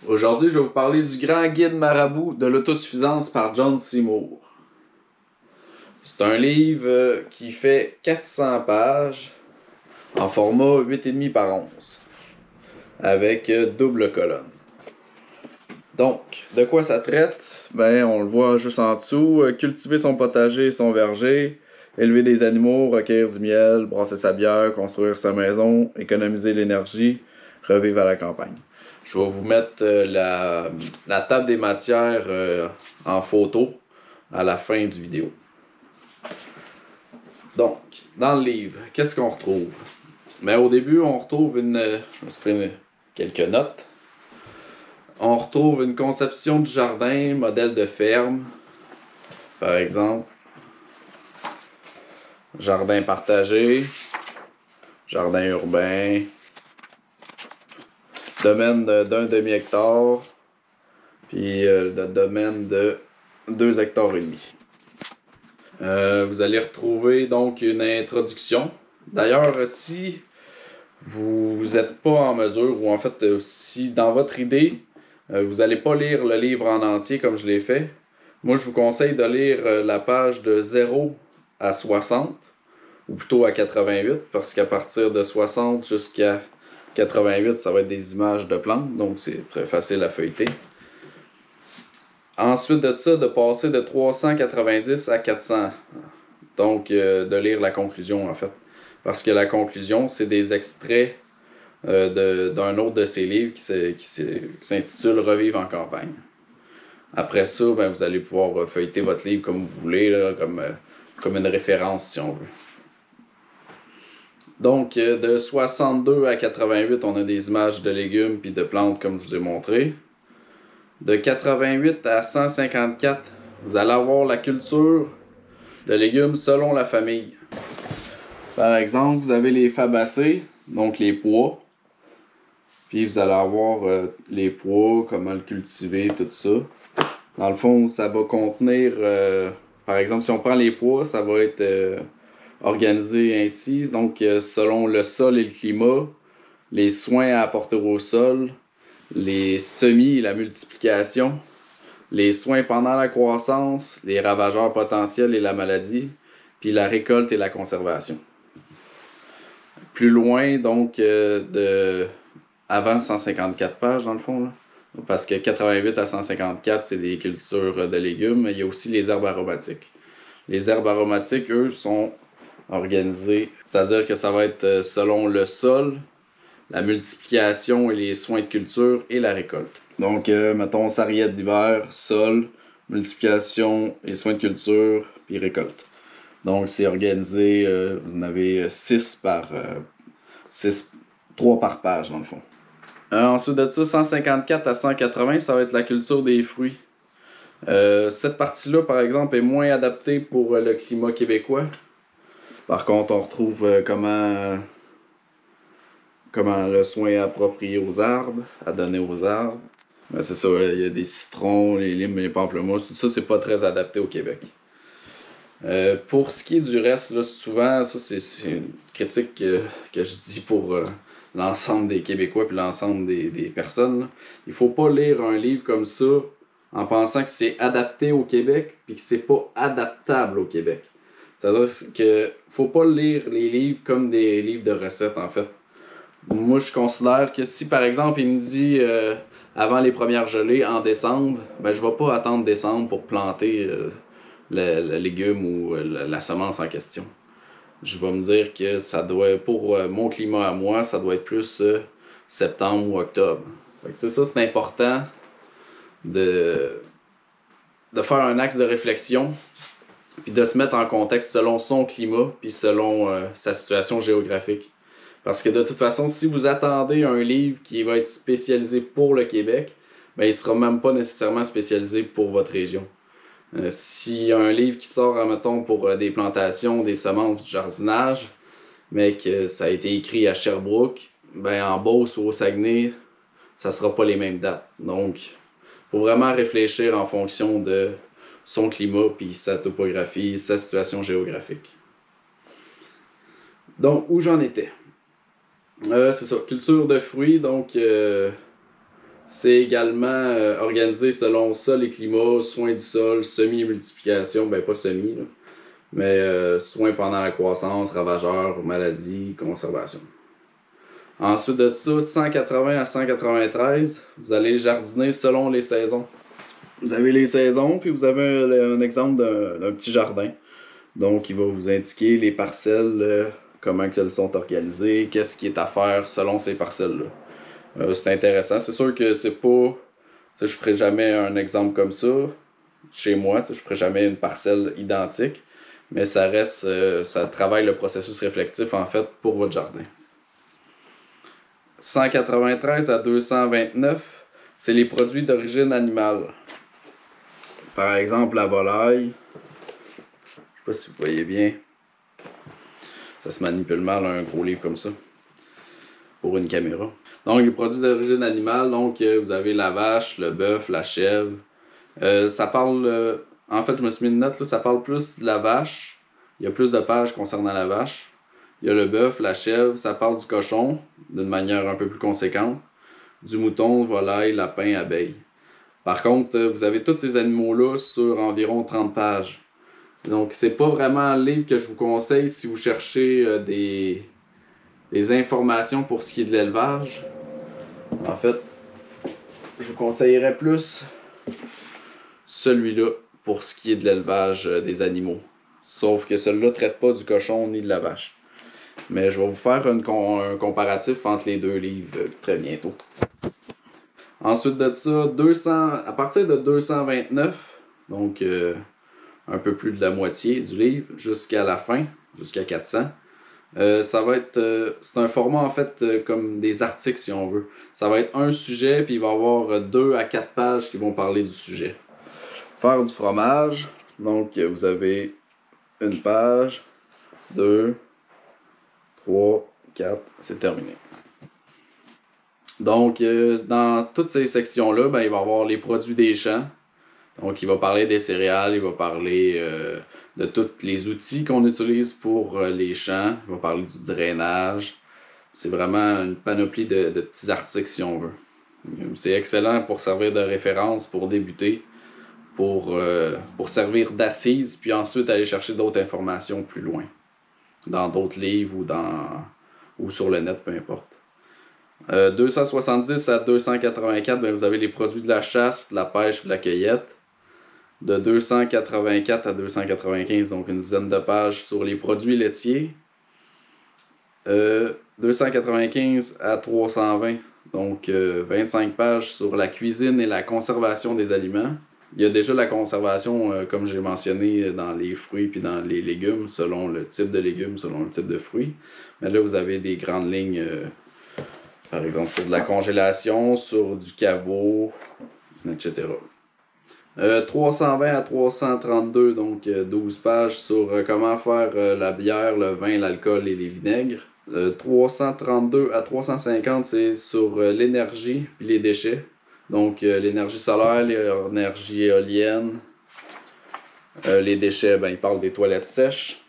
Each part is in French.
Aujourd'hui, je vais vous parler du grand guide marabout de l'autosuffisance par John Seymour. C'est un livre qui fait 400 pages en format 8,5 par 11 avec double colonne. Donc, de quoi ça traite? Ben, on le voit juste en dessous. Cultiver son potager et son verger, élever des animaux, recueillir du miel, brasser sa bière, construire sa maison, économiser l'énergie, revivre à la campagne. Je vais vous mettre la table des matières en photo à la fin du vidéo. Donc, dans le livre, qu'est-ce qu'on retrouve? Ben, au début, on retrouve je me suis pris quelques notes. On retrouve une conception du jardin, modèle de ferme, par exemple. Jardin partagé, jardin urbain, domaine d'un demi-hectare, puis le domaine de 2 hectares et demi. Vous allez retrouver donc une introduction. D'ailleurs, si vous n'êtes pas en mesure, ou en fait, si dans votre idée, vous n'allez pas lire le livre en entier comme je l'ai fait, moi je vous conseille de lire la page de 0 à 60, ou plutôt à 88, parce qu'à partir de 60 jusqu'à 88, ça va être des images de plantes, donc c'est très facile à feuilleter. Ensuite de ça, de passer de 390 à 400, donc de lire la conclusion en fait. Parce que la conclusion, c'est des extraits d'un autre de ses livres qui s'intitule Revivre en campagne. Après ça, ben, vous allez pouvoir feuilleter votre livre comme vous voulez, là, comme une référence si on veut. Donc, de 62 à 88, on a des images de légumes puis de plantes comme je vous ai montré. De 88 à 154, vous allez avoir la culture de légumes selon la famille. Par exemple, vous avez les fabacées, donc les pois. Puis vous allez avoir les pois, comment le cultiver, tout ça. Dans le fond, ça va contenir, par exemple, si on prend les pois, ça va être organisé ainsi. Donc, selon le sol et le climat, les soins à apporter au sol, les semis et la multiplication, les soins pendant la croissance, les ravageurs potentiels et la maladie, puis la récolte et la conservation. Plus loin, donc, avant 154 pages, dans le fond, là. Parce que 88 à 154, c'est des cultures de légumes, mais il y a aussi les herbes aromatiques. Les herbes aromatiques, eux, sont organisées, c'est-à-dire que ça va être selon le sol, la multiplication et les soins de culture et la récolte. Donc, mettons, sarriette d'hiver, sol, multiplication et soins de culture, puis récolte. Donc, c'est organisé, vous en avez 3 par page, dans le fond. Ensuite de ça, 154 à 180, ça va être la culture des fruits. Cette partie-là, par exemple, est moins adaptée pour le climat québécois. Par contre, on retrouve comment le soin est approprié aux arbres, à donner aux arbres. Ben, c'est ça, il y a des citrons, les limes, les pamplemousses, tout ça, c'est pas très adapté au Québec. Pour ce qui est du reste, là, souvent, ça c'est une critique que je dis pour l'ensemble des Québécois puis l'ensemble des personnes. Là. Il faut pas lire un livre comme ça en pensant que c'est adapté au Québec puis que c'est pas adaptable au Québec. C'est-à-dire que faut pas lire les livres comme des livres de recettes en fait. Moi je considère que si par exemple il me dit avant les premières gelées en décembre, ben je vais pas attendre décembre pour planter le légume ou la semence en question. Je vais me dire que ça doit, pour mon climat à moi, ça doit être plus septembre ou octobre. Fait que, ça, c'est important de faire un axe de réflexion puis de se mettre en contexte selon son climat puis selon sa situation géographique. Parce que de toute façon, si vous attendez un livre qui va être spécialisé pour le Québec, ben, il ne sera même pas nécessairement spécialisé pour votre région. S'il y a un livre qui sort, mettons, pour des plantations, des semences, du jardinage, mais que ça a été écrit à Sherbrooke, ben en Beauce ou au Saguenay, ça sera pas les mêmes dates. Donc, il faut vraiment réfléchir en fonction de son climat, puis sa topographie, sa situation géographique. Donc, où j'en étais? C'est ça, culture de fruits, donc C'est également organisé selon sol et climat, soins du sol, semis et multiplication, ben pas semis, là, mais soins pendant la croissance, ravageurs, maladies, conservation. Ensuite de ça, 180 à 193, vous allez jardiner selon les saisons. Vous avez les saisons, puis vous avez un exemple d'un petit jardin. Donc, il va vous indiquer les parcelles, comment elles sont organisées, qu'est-ce qui est à faire selon ces parcelles-là. C'est intéressant. C'est sûr que c'est pas... Je ferai jamais un exemple comme ça chez moi. Je ferai jamais une parcelle identique. Mais ça reste... ça travaille le processus réflectif, en fait, pour votre jardin. 193 à 229, c'est les produits d'origine animale. Par exemple, la volaille. Je sais pas si vous voyez bien. Ça se manipule mal, un gros livre comme ça, pour une caméra. Donc, les produits d'origine animale, donc vous avez la vache, le bœuf, la chèvre. Ça parle, en fait, je me suis mis une note, là, ça parle plus de la vache. Il y a plus de pages concernant la vache. Il y a le bœuf, la chèvre, ça parle du cochon, d'une manière un peu plus conséquente. Du mouton, volaille, lapin, abeille. Par contre, vous avez tous ces animaux-là sur environ 30 pages. Donc, c'est pas vraiment un livre que je vous conseille si vous cherchez des informations pour ce qui est de l'élevage. En fait, je vous conseillerais plus celui-là pour ce qui est de l'élevage des animaux. Sauf que celui-là ne traite pas du cochon ni de la vache. Mais je vais vous faire un comparatif entre les deux livres très bientôt. Ensuite de ça, à partir de 229, donc un peu plus de la moitié du livre, jusqu'à la fin, jusqu'à 400, ça va être, c'est un format en fait comme des articles si on veut. Ça va être un sujet, puis il va y avoir 2 à 4 pages qui vont parler du sujet. Faire du fromage, donc vous avez une page, 2, 3, 4, c'est terminé. Donc, dans toutes ces sections-là, ben, il va y avoir les produits des champs. Donc, il va parler des céréales, il va parler de tous les outils qu'on utilise pour les champs. Il va parler du drainage. C'est vraiment une panoplie de petits articles, si on veut. C'est excellent pour servir de référence, pour débuter, pour servir d'assise, puis ensuite aller chercher d'autres informations plus loin, dans d'autres livres ou sur le net, peu importe. 270 à 284, ben, vous avez les produits de la chasse, de la pêche et de la cueillette. De 284 à 295, donc une dizaine de pages sur les produits laitiers. 295 à 320, donc 25 pages sur la cuisine et la conservation des aliments. Il y a déjà la conservation, comme j'ai mentionné, dans les fruits puis dans les légumes, selon le type de légumes, selon le type de fruits. Mais là, vous avez des grandes lignes, par exemple, sur de la congélation, sur du caveau, etc. 320 à 332, donc 12 pages sur comment faire la bière, le vin, l'alcool et les vinaigres. 332 à 350, c'est sur l'énergie et les déchets. Donc l'énergie solaire, l'énergie éolienne. Les déchets, ben, il parle des toilettes sèches.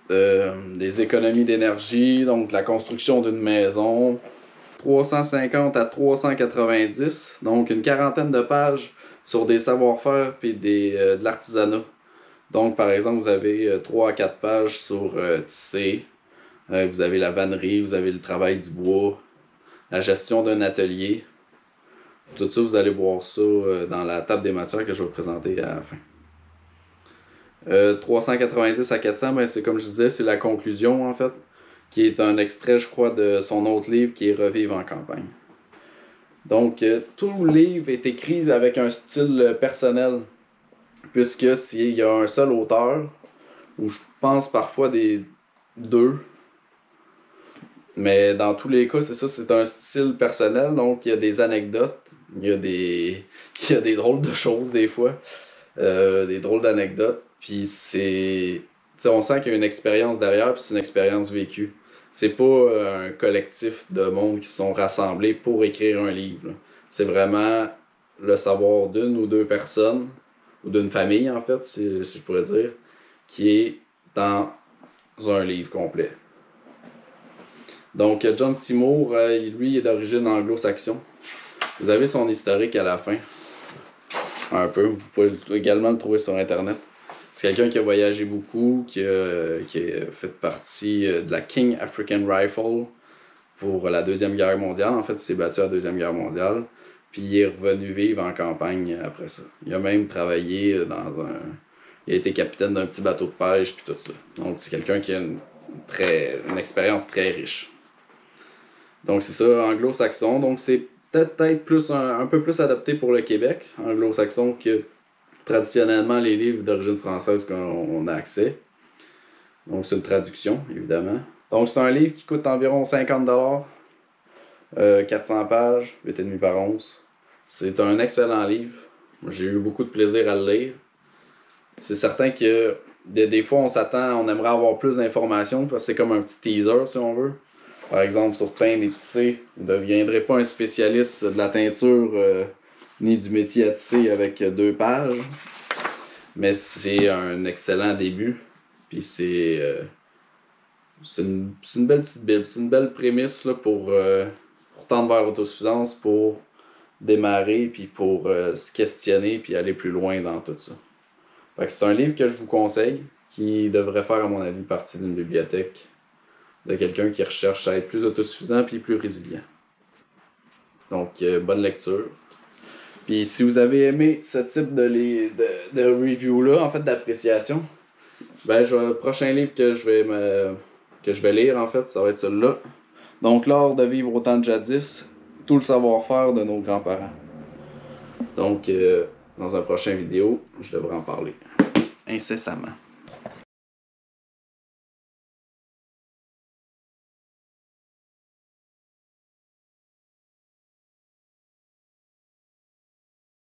Des économies d'énergie, donc la construction d'une maison. 350 à 390, donc une quarantaine de pages sur des savoir-faire et de l'artisanat. Donc, par exemple, vous avez 3 à 4 pages sur tisser, vous avez la vannerie, vous avez le travail du bois, la gestion d'un atelier. Tout ça, vous allez voir ça dans la table des matières que je vais vous présenter à la fin. 390 à 400, ben, c'est comme je disais, c'est la conclusion en fait, qui est un extrait, je crois, de son autre livre qui est Revivre en campagne. Donc, tout le livre est écrit avec un style personnel, puisque s'il y a un seul auteur, ou je pense parfois des deux, mais dans tous les cas, c'est ça, c'est un style personnel, donc il y a des anecdotes, il y a des drôles de choses des fois, des drôles d'anecdotes, puis c'est... Tu sais, on sent qu'il y a une expérience derrière, puis c'est une expérience vécue. C'est pas un collectif de monde qui se sont rassemblés pour écrire un livre, là. C'est vraiment le savoir d'une ou deux personnes, ou d'une famille en fait, si je pourrais dire, qui est dans un livre complet. Donc, John Seymour, lui, est d'origine anglo-saxon. Vous avez son historique à la fin. Un peu. Vous pouvez également le trouver sur Internet. C'est quelqu'un qui a voyagé beaucoup, qui a fait partie de la King African Rifle pour la Deuxième Guerre mondiale. En fait, il s'est battu à la Deuxième Guerre mondiale. Puis il est revenu vivre en campagne après ça. Il a même travaillé dans un... Il a été capitaine d'un petit bateau de pêche, puis tout ça. Donc, c'est quelqu'un qui a une expérience très riche. Donc, c'est ça, anglo-saxon. Donc, c'est peut-être plus un peu plus adapté pour le Québec, anglo-saxon, que traditionnellement les livres d'origine française qu'on a accès. Donc, c'est une traduction, évidemment. Donc, c'est un livre qui coûte environ 50$. 400 pages, 8,5 par 11. C'est un excellent livre. J'ai eu beaucoup de plaisir à le lire. C'est certain que des fois, on aimerait avoir plus d'informations parce que c'est comme un petit teaser, si on veut. Par exemple, sur teindre et tisser, vous ne deviendrez pas un spécialiste de la teinture ni du métier à tisser avec 2 pages. Mais c'est un excellent début. Puis c'est une belle petite bible. C'est une belle prémisse là, pour tendre vers l'autosuffisance, pour démarrer, puis pour se questionner, puis aller plus loin dans tout ça. Fait que c'est un livre que je vous conseille, qui devrait faire, à mon avis, partie d'une bibliothèque de quelqu'un qui recherche à être plus autosuffisant puis plus résilient. Donc, bonne lecture. Puis si vous avez aimé ce type de review-là, en fait, d'appréciation, ben, le prochain livre que je vais lire, en fait, ça va être celui-là. Donc, L'art de vivre au temps de jadis, tout le savoir-faire de nos grands-parents. Donc, dans un prochain vidéo, je devrais en parler incessamment.